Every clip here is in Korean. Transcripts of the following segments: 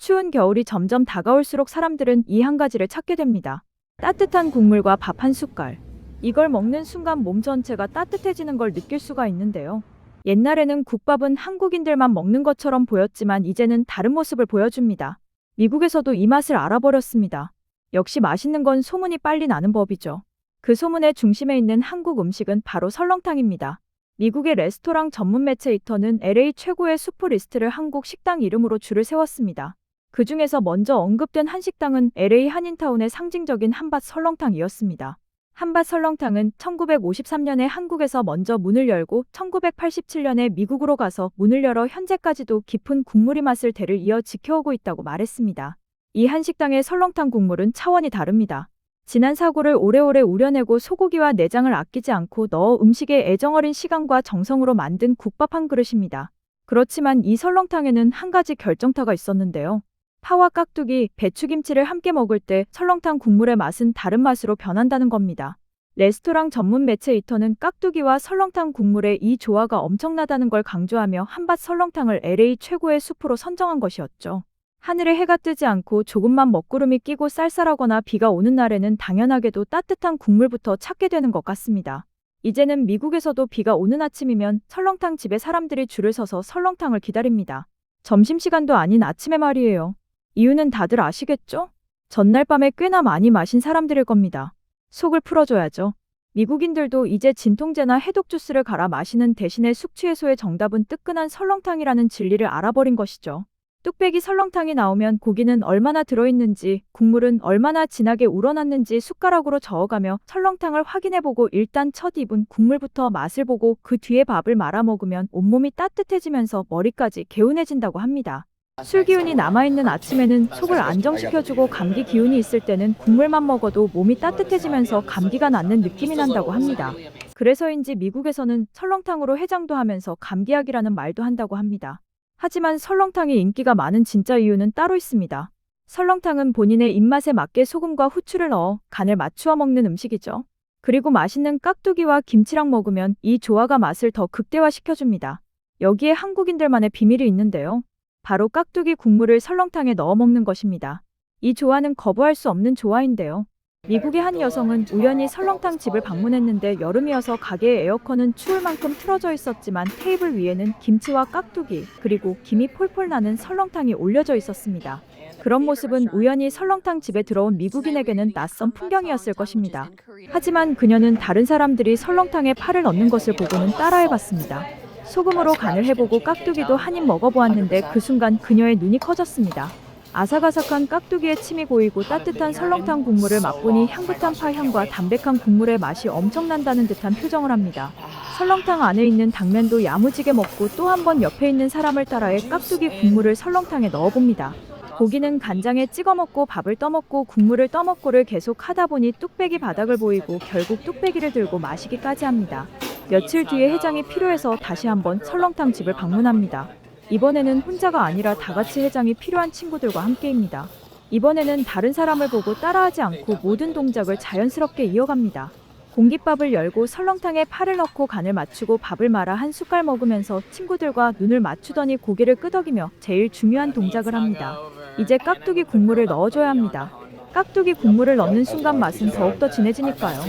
추운 겨울이 점점 다가올수록 사람들은 이 한 가지를 찾게 됩니다. 따뜻한 국물과 밥 한 숟갈. 이걸 먹는 순간 몸 전체가 따뜻해지는 걸 느낄 수가 있는데요. 옛날에는 국밥은 한국인들만 먹는 것처럼 보였지만 이제는 다른 모습을 보여줍니다. 미국에서도 이 맛을 알아버렸습니다. 역시 맛있는 건 소문이 빨리 나는 법이죠. 그 소문의 중심에 있는 한국 음식은 바로 설렁탕입니다. 미국의 레스토랑 전문 매체 이터는 LA 최고의 수프 리스트를 한국 식당 이름으로 줄을 세웠습니다. 그 중에서 먼저 언급된 한식당은 LA 한인타운의 상징적인 한밭 설렁탕이었습니다. 한밭 설렁탕은 1953년에 한국에서 먼저 문을 열고 1987년에 미국으로 가서 문을 열어 현재까지도 깊은 국물이 맛을 대를 이어 지켜오고 있다고 말했습니다. 이 한식당의 설렁탕 국물은 차원이 다릅니다. 지난 사고를 오래오래 우려내고 소고기와 내장을 아끼지 않고 넣어 음식에 애정어린 시간과 정성으로 만든 국밥 한 그릇입니다. 그렇지만 이 설렁탕에는 한 가지 결정타가 있었는데요. 파와 깍두기, 배추김치를 함께 먹을 때 설렁탕 국물의 맛은 다른 맛으로 변한다는 겁니다. 레스토랑 전문 매체 이터는 깍두기와 설렁탕 국물의 이 조화가 엄청나다는 걸 강조하며 한밭 설렁탕을 LA 최고의 수프로 선정한 것이었죠. 하늘에 해가 뜨지 않고 조금만 먹구름이 끼고 쌀쌀하거나 비가 오는 날에는 당연하게도 따뜻한 국물부터 찾게 되는 것 같습니다. 이제는 미국에서도 비가 오는 아침이면 설렁탕 집에 사람들이 줄을 서서 설렁탕을 기다립니다. 점심시간도 아닌 아침에 말이에요. 이유는 다들 아시겠죠? 전날 밤에 꽤나 많이 마신 사람들일 겁니다. 속을 풀어줘야죠. 미국인들도 이제 진통제나 해독 주스를 갈아 마시는 대신에 숙취해소의 정답은 뜨끈한 설렁탕이라는 진리를 알아버린 것이죠. 뚝배기 설렁탕이 나오면 고기는 얼마나 들어있는지, 국물은 얼마나 진하게 우러났는지 숟가락으로 저어가며 설렁탕을 확인해보고 일단 첫 입은 국물부터 맛을 보고 그 뒤에 밥을 말아 먹으면 온몸이 따뜻해지면서 머리까지 개운해진다고 합니다. 술 기운이 남아있는 아침에는 속을 안정시켜주고 감기 기운이 있을 때는 국물만 먹어도 몸이 따뜻해지면서 감기가 낫는 느낌이 난다고 합니다. 그래서인지 미국에서는 설렁탕으로 해장도 하면서 감기약이라는 말도 한다고 합니다. 하지만 설렁탕이 인기가 많은 진짜 이유는 따로 있습니다. 설렁탕은 본인의 입맛에 맞게 소금과 후추를 넣어 간을 맞추어 먹는 음식이죠. 그리고 맛있는 깍두기와 김치랑 먹으면 이 조화가 맛을 더 극대화시켜줍니다. 여기에 한국인들만의 비밀이 있는데요. 바로 깍두기 국물을 설렁탕에 넣어 먹는 것입니다. 이 조화는 거부할 수 없는 조화인데요. 미국의 한 여성은 우연히 설렁탕 집을 방문했는데 여름이어서 가게의 에어컨은 추울 만큼 틀어져 있었지만 테이블 위에는 김치와 깍두기 그리고 김이 폴폴 나는 설렁탕이 올려져 있었습니다. 그런 모습은 우연히 설렁탕 집에 들어온 미국인에게는 낯선 풍경이었을 것입니다. 하지만 그녀는 다른 사람들이 설렁탕에 파를 넣는 것을 보고는 따라해봤습니다. 소금으로 간을 해보고 깍두기도 한 입 먹어보았는데 그 순간 그녀의 눈이 커졌습니다. 아삭아삭한 깍두기에 침이 고이고 따뜻한 설렁탕 국물을 맛보니 향긋한 파 향과 담백한 국물의 맛이 엄청난다는 듯한 표정을 합니다. 설렁탕 안에 있는 당면도 야무지게 먹고 또 한 번 옆에 있는 사람을 따라해 깍두기 국물을 설렁탕에 넣어봅니다. 고기는 간장에 찍어 먹고 밥을 떠먹고 국물을 떠먹고를 계속 하다 보니 뚝배기 바닥을 보이고 결국 뚝배기를 들고 마시기까지 합니다. 며칠 뒤에 해장이 필요해서 다시 한번 설렁탕 집을 방문합니다. 이번에는 혼자가 아니라 다같이 해장이 필요한 친구들과 함께입니다. 이번에는 다른 사람을 보고 따라하지 않고 모든 동작을 자연스럽게 이어갑니다. 공깃밥을 열고 설렁탕에 파를 넣고 간을 맞추고 밥을 말아 한 숟갈 먹으면서 친구들과 눈을 맞추더니 고개를 끄덕이며 제일 중요한 동작을 합니다. 이제 깍두기 국물을 넣어줘야 합니다. 깍두기 국물을 넣는 순간 맛은 더욱더 진해지니까요.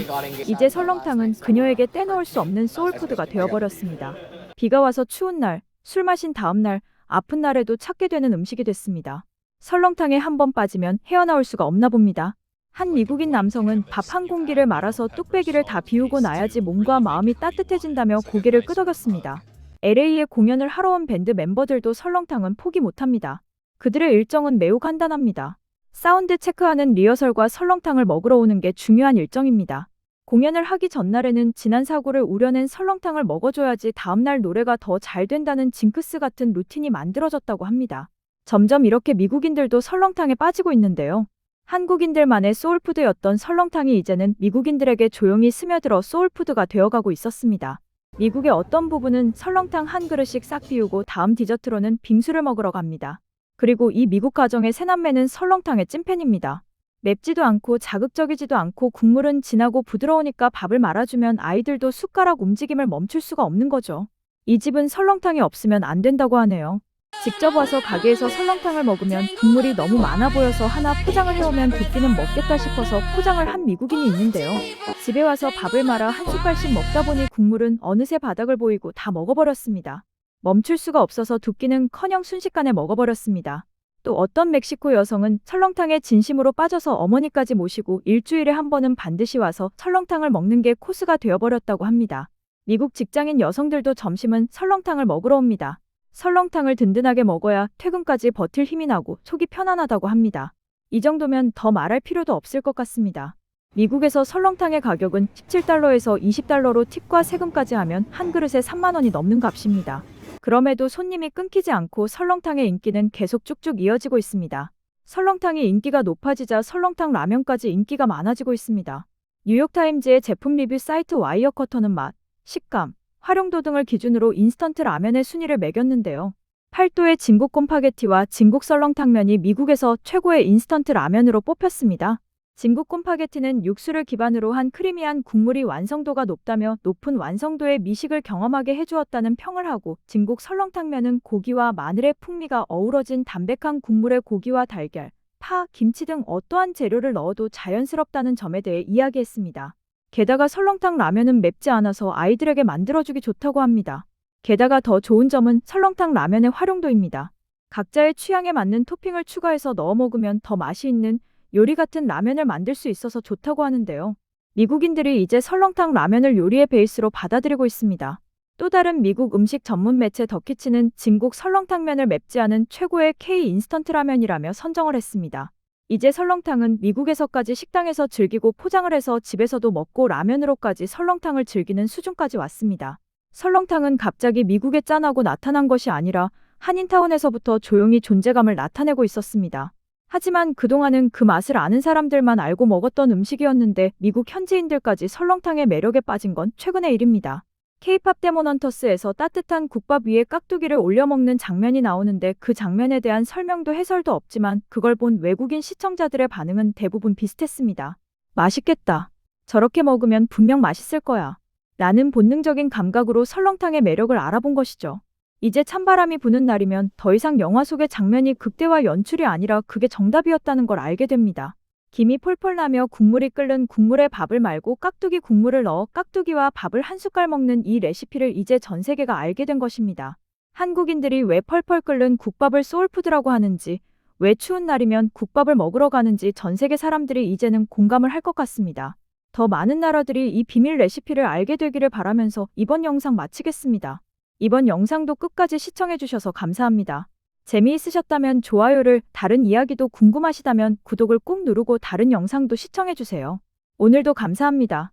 이제 설렁탕은 그녀에게 떼놓을 수 없는 소울푸드가 되어버렸습니다. 비가 와서 추운 날, 술 마신 다음 날, 아픈 날에도 찾게 되는 음식이 됐습니다. 설렁탕에 한 번 빠지면 헤어나올 수가 없나 봅니다. 한 미국인 남성은 밥 한 공기를 말아서 뚝배기를 다 비우고 나야지 몸과 마음이 따뜻해진다며 고개를 끄덕였습니다. LA에 공연을 하러 온 밴드 멤버들도 설렁탕은 포기 못합니다. 그들의 일정은 매우 간단합니다. 사운드 체크하는 리허설과 설렁탕을 먹으러 오는 게 중요한 일정입니다. 공연을 하기 전날에는 지난 사고를 우려낸 설렁탕을 먹어줘야지 다음날 노래가 더 잘 된다는 징크스 같은 루틴이 만들어졌다고 합니다. 점점 이렇게 미국인들도 설렁탕에 빠지고 있는데요. 한국인들만의 소울푸드였던 설렁탕이 이제는 미국인들에게 조용히 스며들어 소울푸드가 되어가고 있었습니다. 미국의 어떤 부부는 설렁탕 한 그릇씩 싹 비우고 다음 디저트로는 빙수를 먹으러 갑니다. 그리고 이 미국 가정의 새남매는 설렁탕의 찐팬입니다. 맵지도 않고 자극적이지도 않고 국물은 진하고 부드러우니까 밥을 말아주면 아이들도 숟가락 움직임을 멈출 수가 없는 거죠. 이 집은 설렁탕이 없으면 안 된다고 하네요. 직접 와서 가게에서 설렁탕을 먹으면 국물이 너무 많아 보여서 하나 포장을 해오면 두 끼는 먹겠다 싶어서 포장을 한 미국인이 있는데요. 집에 와서 밥을 말아 한 숟갈씩 먹다 보니 국물은 어느새 바닥을 보이고 다 먹어버렸습니다. 멈출 수가 없어서 두 끼는커녕 순식간에 먹어버렸습니다. 또 어떤 멕시코 여성은 설렁탕에 진심으로 빠져서 어머니까지 모시고 일주일에 한 번은 반드시 와서 설렁탕을 먹는 게 코스가 되어버렸다고 합니다. 미국 직장인 여성들도 점심은 설렁탕을 먹으러 옵니다. 설렁탕을 든든하게 먹어야 퇴근까지 버틸 힘이 나고 속이 편안하다고 합니다. 이 정도면 더 말할 필요도 없을 것 같습니다. 미국에서 설렁탕의 가격은 17달러에서 20달러로 팁과 세금까지 하면 한 그릇에 3만 원이 넘는 값입니다. 그럼에도 손님이 끊기지 않고 설렁탕의 인기는 계속 쭉쭉 이어지고 있습니다. 설렁탕이 인기가 높아지자 설렁탕 라면까지 인기가 많아지고 있습니다. 뉴욕타임즈의 제품 리뷰 사이트 와이어커터는 맛, 식감, 활용도 등을 기준으로 인스턴트 라면의 순위를 매겼는데요. 8도의 진국 곰파게티와 진국 설렁탕면이 미국에서 최고의 인스턴트 라면으로 뽑혔습니다. 진국 곰파게티는 육수를 기반으로 한 크리미한 국물이 완성도가 높다며 높은 완성도의 미식을 경험하게 해주었다는 평을 하고, 진국 설렁탕면은 고기와 마늘의 풍미가 어우러진 담백한 국물에 고기와 달걀, 파, 김치 등 어떠한 재료를 넣어도 자연스럽다는 점에 대해 이야기했습니다. 게다가 설렁탕 라면은 맵지 않아서 아이들에게 만들어주기 좋다고 합니다. 게다가 더 좋은 점은 설렁탕 라면의 활용도입니다. 각자의 취향에 맞는 토핑을 추가해서 넣어 먹으면 더 맛이 있는 요리 같은 라면을 만들 수 있어서 좋다고 하는데요. 미국인들이 이제 설렁탕 라면을 요리의 베이스로 받아들이고 있습니다. 또 다른 미국 음식 전문 매체 더키치는 진국 설렁탕면을 맵지 않은 최고의 K 인스턴트 라면이라며 선정을 했습니다. 이제 설렁탕은 미국에서까지 식당에서 즐기고 포장을 해서 집에서도 먹고 라면으로까지 설렁탕을 즐기는 수준까지 왔습니다. 설렁탕은 갑자기 미국에 짠하고 나타난 것이 아니라 한인타운에서부터 조용히 존재감을 나타내고 있었습니다. 하지만 그동안은 그 맛을 아는 사람들만 알고 먹었던 음식이었는데 미국 현지인들까지 설렁탕의 매력에 빠진 건 최근의 일입니다. K-팝 데몬헌터스에서 따뜻한 국밥 위에 깍두기를 올려 먹는 장면이 나오는데 그 장면에 대한 설명도 해설도 없지만 그걸 본 외국인 시청자들의 반응은 대부분 비슷했습니다. 맛있겠다. 저렇게 먹으면 분명 맛있을 거야. 라는 본능적인 감각으로 설렁탕의 매력을 알아본 것이죠. 이제 찬바람이 부는 날이면 더 이상 영화 속의 장면이 극대화 연출이 아니라 그게 정답이었다는 걸 알게 됩니다. 김이 폴폴 나며 국물이 끓는 국물에 밥을 말고 깍두기 국물을 넣어 깍두기와 밥을 한 숟갈 먹는 이 레시피를 이제 전 세계가 알게 된 것입니다. 한국인들이 왜 펄펄 끓는 국밥을 소울푸드라고 하는지, 왜 추운 날이면 국밥을 먹으러 가는지 전 세계 사람들이 이제는 공감을 할 것 같습니다. 더 많은 나라들이 이 비밀 레시피를 알게 되기를 바라면서 이번 영상 마치겠습니다. 이번 영상도 끝까지 시청해주셔서 감사합니다. 재미있으셨다면 좋아요를, 다른 이야기도 궁금하시다면 구독을 꼭 누르고 다른 영상도 시청해주세요. 오늘도 감사합니다.